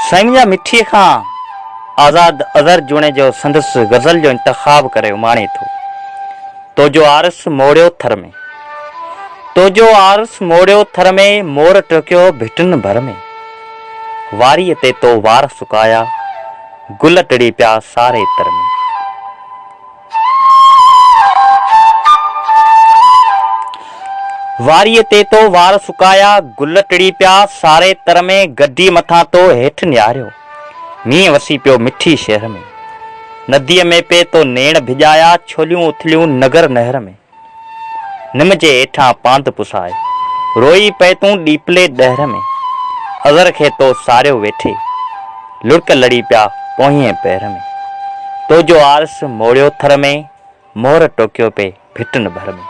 साईं जा मिठीअ खां आज़ाद अज़हर जुणे जो संदसि गज़ल जो इंतखाब करे उमाणे थो। तो जो आरस मोड़ियो थर में, तो जो आरस मोड़ियो थर में, मोर टोकियो भिटुनि भर में। वारीअ ते तो वार सुकाया, गुल टिड़ी पिया सारे तर में। वारीअ ते तो वार सुकाया, गुल टिड़ी पिया सारे तर में। गद्दी मथां तो हेठि निहारियो, मींहुं वसी पियो मिठी शहर में। नदीअ में पे तो नेण भिॼाया, छोलियूं उथलियूं नगर नहर में। निम जे हेठां पांध पुसाए, रोई पए तूं ॾीपले ॾहर में। अज़र खे तो सारियो वेठे, लुड़क लड़ी पिया पोहिएं पैर में। तो जो आरस मोड़ियो थर में, मोर टोकियो पे भिटुनि भर में।